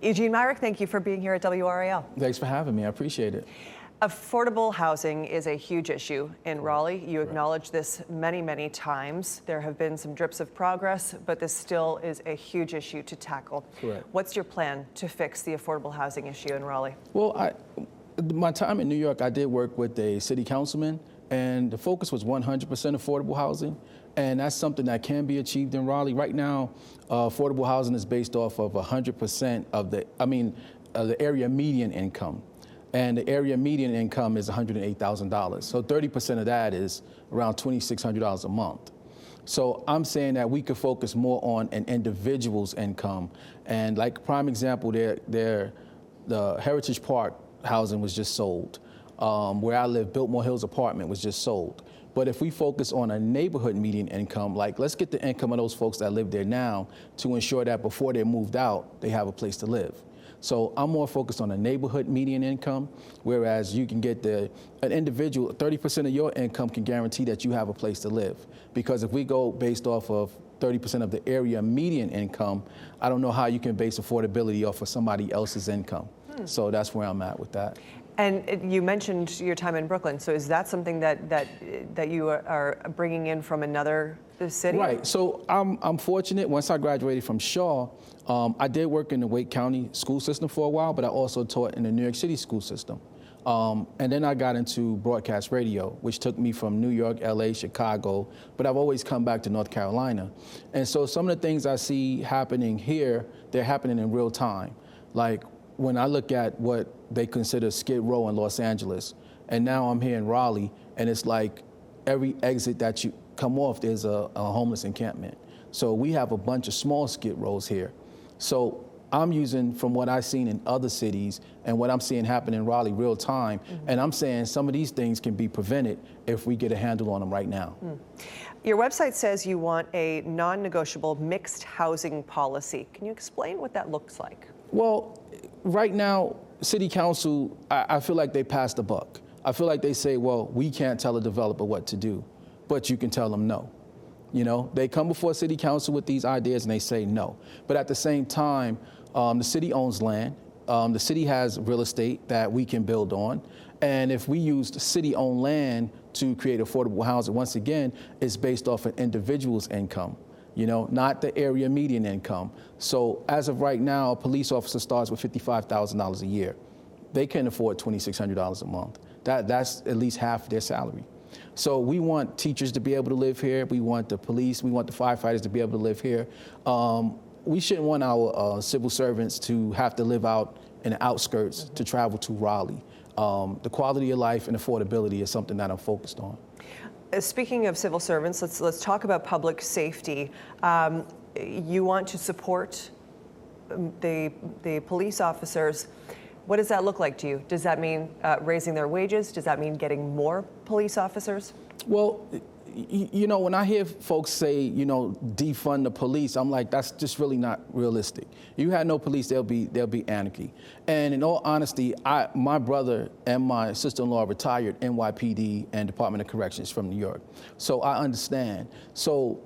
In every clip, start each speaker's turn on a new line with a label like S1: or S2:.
S1: Eugene Myrick, thank you for being here at WRAL.
S2: Thanks for having me. I appreciate it.
S1: Affordable housing is a huge issue in Raleigh. You acknowledge this many, many times. There have been some drips of progress, but this still is a huge issue to tackle.
S2: Correct.
S1: What's your plan to fix the affordable housing issue in Raleigh?
S2: Well, my time in New York, I did work with a city councilman, and the focus was 100% affordable housing. And that's something that can be achieved in Raleigh. Right now, affordable housing is based off of 100% of the area median income. And the area median income is $108,000. So 30% of that is around $2,600 a month. So I'm saying that we could focus more on an individual's income. And like prime example, the Heritage Park housing was just sold. Where I live, Biltmore Hills apartment was just sold. But if we focus on a neighborhood median income, like let's get the income of those folks that live there now to ensure that before they're moved out, they have a place to live. So I'm more focused on a neighborhood median income, whereas you can get an individual, 30% of your income can guarantee that you have a place to live. Because if we go based off of 30% of the area median income, I don't know how you can base affordability off of somebody else's income. So that's where I'm at with that.
S1: And you mentioned your time in Brooklyn. So is that something that you are bringing in from another city?
S2: Right. So I'm fortunate. Once I graduated from Shaw, I did work in the Wake County school system for a while, but I also taught in the New York City school system. And then I got into broadcast radio, which took me from New York, LA, Chicago, but I've always come back to North Carolina. And so some of the things I see happening here, they're happening in real time. Like when I look at what they consider Skid Row in Los Angeles, and now I'm here in Raleigh, and it's like every exit that you come off, there's a homeless encampment. So we have a bunch of small Skid Rows here. So I'm using from what I've seen in other cities and what I'm seeing happen in Raleigh real time, and I'm saying some of these things can be prevented if we get a handle on them right now.
S1: Your website says you want a non-negotiable mixed housing policy. Can you explain what that looks like?
S2: Well, right now, City Council, I feel like they passed the buck. I feel like they say, well, we can't tell a developer what to do, but you can tell them no. You know, they come before City Council with these ideas and they say no. But at the same time, the city owns land. The city has real estate that we can build on. And if we used city-owned land to create affordable housing, once again, it's based off an individual's income, you know, not the area median income. So as of right now, a police officer starts with $55,000 a year. They can't afford $2,600 a month. That's at least half their salary. So we want teachers to be able to live here. We want the police, we want the firefighters to be able to live here. We shouldn't want our civil servants to have to live out in the outskirts to travel to Raleigh. The quality of life and affordability is something that I'm focused on.
S1: Speaking of civil servants, let's talk about public safety. You want to support the police officers. What does that look like to you? Does that mean raising their wages? Does that mean getting more police officers?
S2: Well, you know, when I hear folks say, you know, defund the police, I'm like, that's just really not realistic. You had no police, there'll be anarchy. And in all honesty, my brother and my sister-in-law retired NYPD and Department of Corrections from New York. So I understand. So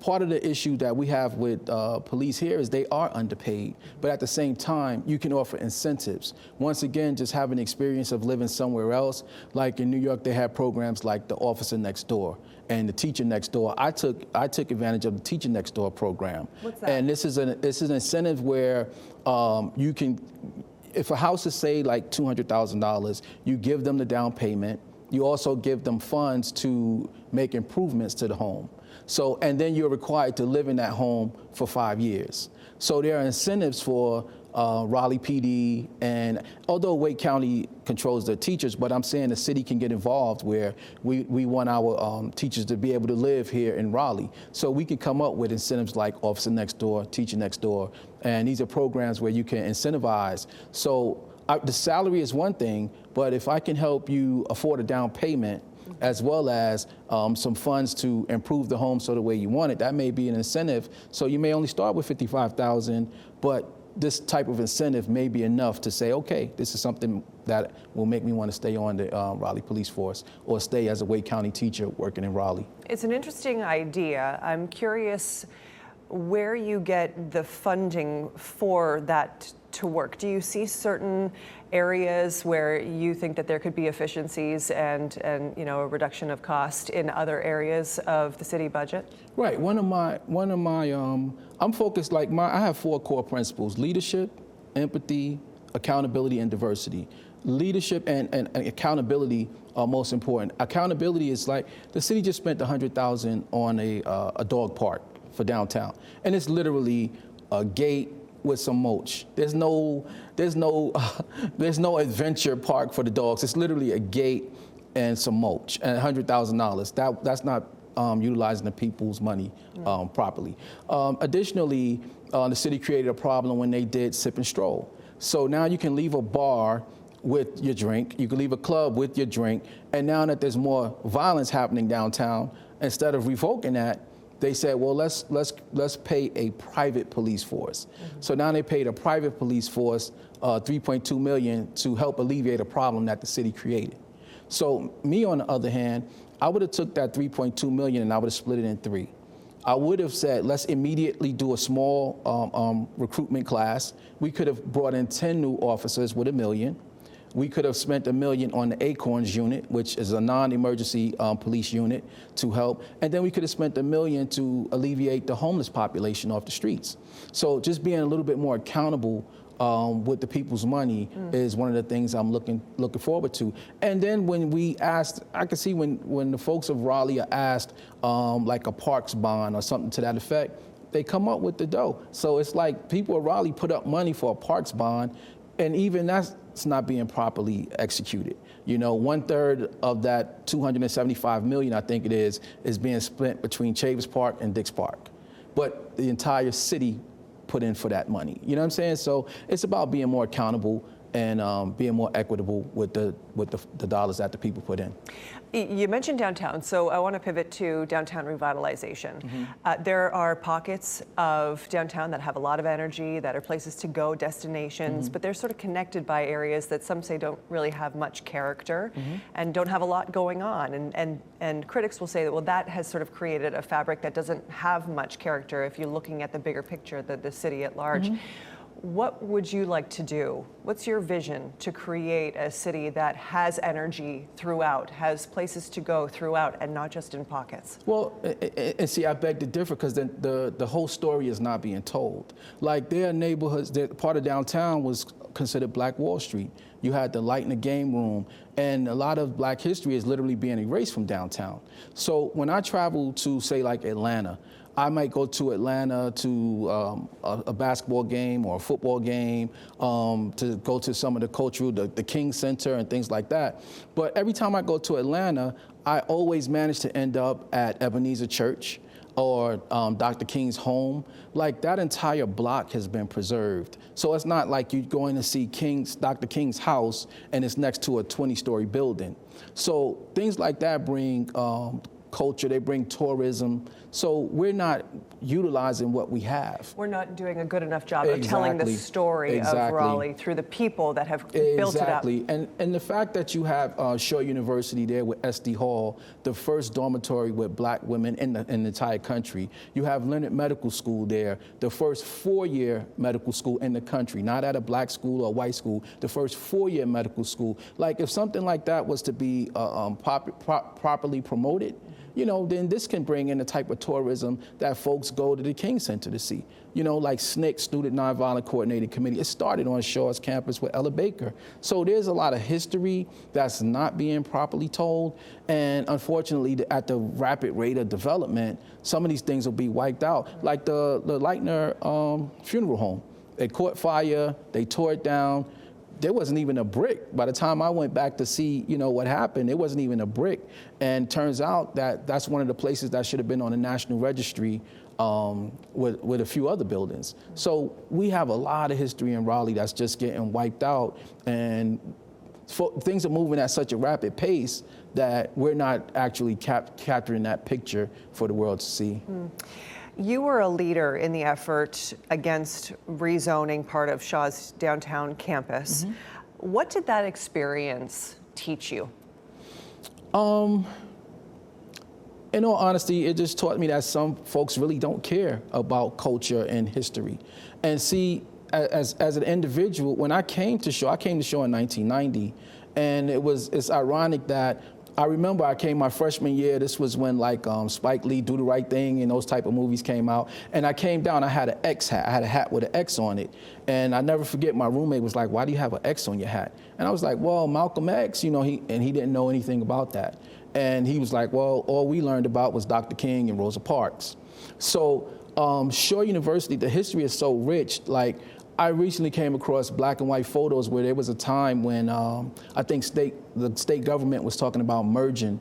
S2: part of the issue that we have with police here is they are underpaid, but at the same time, you can offer incentives. Once again, just having the experience of living somewhere else, like in New York, they have programs like the Officer Next Door and the Teacher Next Door. I took advantage of the Teacher Next Door program.
S1: What's that?
S2: And this is an incentive where you can, if a house is say like $200,000, you give them the down payment. You also give them funds to make improvements to the home. So, and then you're required to live in that home for 5 years. So there are incentives for Raleigh PD, and although Wake County controls the teachers, but I'm saying the city can get involved where we want our teachers to be able to live here in Raleigh. So we can come up with incentives like Officer Next Door, Teacher Next Door, and these are programs where you can incentivize. So the salary is one thing, but if I can help you afford a down payment, as well as some funds to improve the home so the way you want it, that may be an incentive. So you may only start with $55,000, but this type of incentive may be enough to say, okay, this is something that will make me want to stay on the Raleigh Police Force or stay as a Wake County teacher working in Raleigh.
S1: It's an interesting idea. I'm curious, where you get the funding for that to work. Do you see certain areas where you think that there could be efficiencies and a reduction of cost in other areas of the city budget?
S2: Right. One of my I'm focused I have 4 core principles: leadership, empathy, accountability, and diversity. Leadership and accountability are most important. Accountability is like the city just spent $100,000 on a dog park for downtown, and it's literally a gate with some mulch. There's no adventure park for the dogs. It's literally a gate and some mulch and $100,000. That's not utilizing the people's money properly. Additionally, the city created a problem when they did sip and stroll. So now you can leave a bar with your drink, you can leave a club with your drink, and now that there's more violence happening downtown, instead of revoking that, they said, well, let's pay a private police force. Mm-hmm. So now they paid a private police force $3.2 million to help alleviate a problem that the city created. So me, on the other hand, I would have took that $3.2 million and I would have split it in 3. I would have said, let's immediately do a small recruitment class. We could have brought in 10 new officers with $1 million. We could have spent $1 million on the Acorns unit, which is a non-emergency police unit, to help. And then we could have spent $1 million to alleviate the homeless population off the streets. So just being a little bit more accountable with the people's money is one of the things I'm looking forward to. And then when we asked, I could see when the folks of Raleigh are asked like a parks bond or something to that effect, they come up with the dough. So it's like people of Raleigh put up money for a parks bond, and even that's not being properly executed. You know, 1/3 of that $275 million, I think it is being spent between Chavis Park and Dix Park. But the entire city put in for that money. You know what I'm saying? So it's about being more accountable and being more equitable with the dollars that the people put in.
S1: You mentioned downtown, so I want to pivot to downtown revitalization. Mm-hmm. There are pockets of downtown that have a lot of energy, that are places to go, destinations, mm-hmm. but they're sort of connected by areas that some say don't really have much character mm-hmm. and don't have a lot going on. And critics will say that, well, that has sort of created a fabric that doesn't have much character if you're looking at the bigger picture, the city at large. Mm-hmm. What would you like to do? What's your vision to create a city that has energy throughout, has places to go throughout, and not just in pockets?
S2: Well, and see, I beg to differ, because the whole story is not being told. Like, there are neighborhoods, part of downtown was considered Black Wall Street. You had the Light in the Game Room, and a lot of Black history is literally being erased from downtown. So when I travel to, say, like Atlanta, I might go to Atlanta to a basketball game or a football game, to go to some of the cultural, the King Center and things like that. But every time I go to Atlanta, I always manage to end up at Ebenezer Church or Dr. King's home. Like, that entire block has been preserved. So it's not like you're going to see Dr. King's house and it's next to a 20-story building. So things like that bring culture, they bring tourism. So we're not utilizing what we have.
S1: We're not doing a good enough job of telling the story of Raleigh through the people that have built it up.
S2: Exactly, and the fact that you have Shaw University there with S.D. Hall, the first dormitory with Black women in the entire country. You have Leonard Medical School there, the first 4-year medical school in the country, not at a Black school or white school, the first 4-year medical school. Like, if something like that was to be properly promoted, you know, then this can bring in the type of tourism that folks go to the King Center to see. You know, like SNCC, Student Nonviolent Coordinating Committee. It started on Shaw's campus with Ella Baker. So there's a lot of history that's not being properly told. And unfortunately, at the rapid rate of development, some of these things will be wiped out. Like the Leitner funeral home. They caught fire, they tore it down. There wasn't even a brick. By the time I went back to see, you know, what happened, there wasn't even a brick. And turns out that that's one of the places that should have been on the National Registry with a few other buildings. So we have a lot of history in Raleigh that's just getting wiped out. And things are moving at such a rapid pace that we're not actually capturing that picture for the world to see. Mm.
S1: You were a leader in the effort against rezoning part of Shaw's downtown campus. Mm-hmm. What did that experience teach you?
S2: in all honesty, it just taught me that some folks really don't care about culture and history. And see, as an individual, when I came to show in 1990, and it's ironic that I remember I came my freshman year. This was when like Spike Lee, Do the Right Thing, and those type of movies came out. And I came down, I had an X hat. I had a hat with an X on it. And I never forget, my roommate was like, "Why do you have an X on your hat?" And I was like, "Well, Malcolm X, you know," he didn't know anything about that. And he was like, "Well, all we learned about was Dr. King and Rosa Parks." So Shaw University, the history is so rich. Like, I recently came across black and white photos where there was a time when I think the state government was talking about merging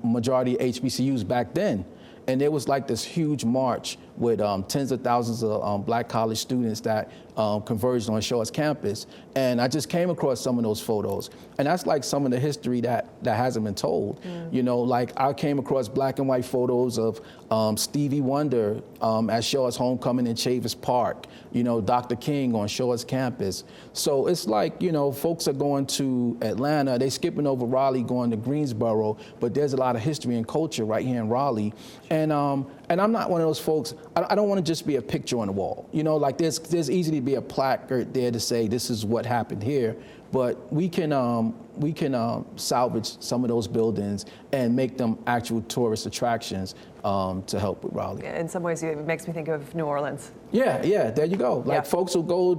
S2: majority of HBCUs back then. And there was like this huge march with tens of thousands of black college students that converged on Shaw's campus. And I just came across some of those photos. And that's like some of the history that hasn't been told. You know, like I came across black and white photos of Stevie Wonder at Shaw's homecoming in Chavis Park, you know, Dr. King on Shaw's campus. So it's like, you know, folks are going to Atlanta, they skipping over Raleigh, going to Greensboro, but there's a lot of history and culture right here in Raleigh. And I'm not one of those folks, I don't want to just be a picture on the wall. You know, like there's easy to be a placard there to say this is what happened here, but we can salvage some of those buildings and make them actual tourist attractions to help with Raleigh.
S1: In some ways, it makes me think of New Orleans.
S2: Yeah, there you go. Like folks will go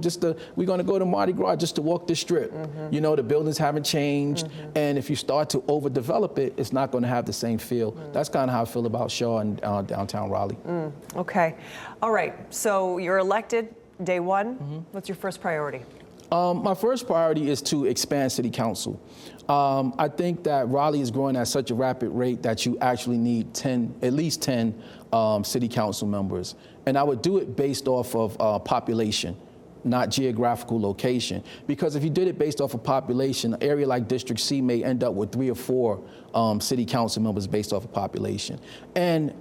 S2: we're going to go to Mardi Gras just to walk the strip. You know, the buildings haven't changed. And if you start to overdevelop it, it's not going to have the same feel. That's kind of how I feel about Shaw and downtown Raleigh.
S1: Okay. All right. So you're elected day one. What's your first priority?
S2: My first priority is to expand city council. I think that Raleigh is growing at such a rapid rate that you actually need at least 10 city council members. And I would do it based off of population, not geographical location. Because if you did it based off of population, an area like District C may end up with 3 or 4 city council members based off of population. And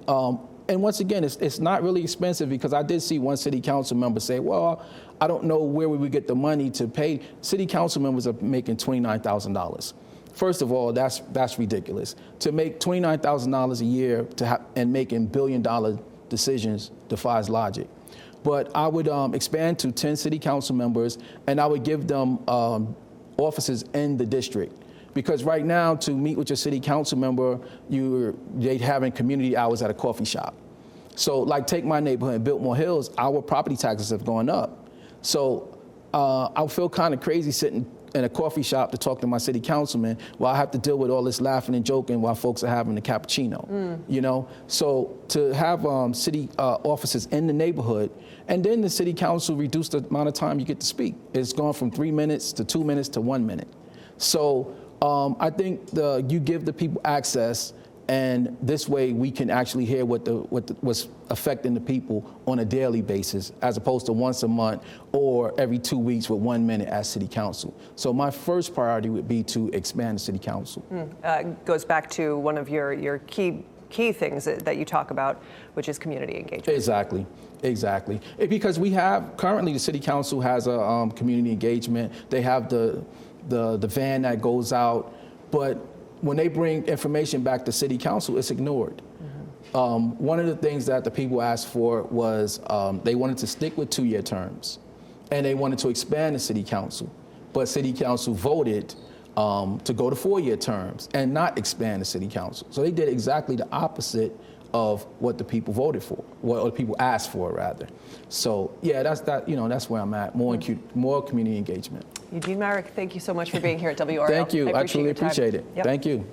S2: once again, it's not really expensive, because I did see one city council member say, "Well, I don't know where we would get the money to pay." City council members are making $29,000. First of all, that's ridiculous. To make $29,000 a year and making billion-dollar decisions defies logic. But I would expand to 10 city council members, and I would give them offices in the district. Because right now, to meet with your city council member, they're having community hours at a coffee shop. So like, take my neighborhood in Biltmore Hills, our property taxes have gone up. So I feel kind of crazy sitting in a coffee shop to talk to my city councilman while I have to deal with all this laughing and joking while folks are having a cappuccino, you know? So to have city offices in the neighborhood, and then the city council reduced the amount of time you get to speak. It's gone from 3 minutes to 2 minutes to 1 minute. So I think you give the people access, and this way we can actually hear what's affecting the people on a daily basis, as opposed to once a month or every 2 weeks with 1 minute at city council. So my first priority would be to expand the city council.
S1: Goes back to one of your key things that you talk about, which is community engagement. Exactly. Because we have, currently the city council has a community engagement. They have the van that goes out, but when they bring information back to city council, it's ignored. One of the things that the people asked for was they wanted to stick with 2-year terms, and they wanted to expand the city council, but city council voted to go to 4-year terms and not expand the city council. So they did exactly the opposite of what the people voted for, what the people asked for, rather. So yeah, that's where I'm at. More community engagement. Eugene Myrick, thank you so much for being here at WRL.
S2: Thank you. I truly appreciate it.
S1: Yep.
S2: Thank you.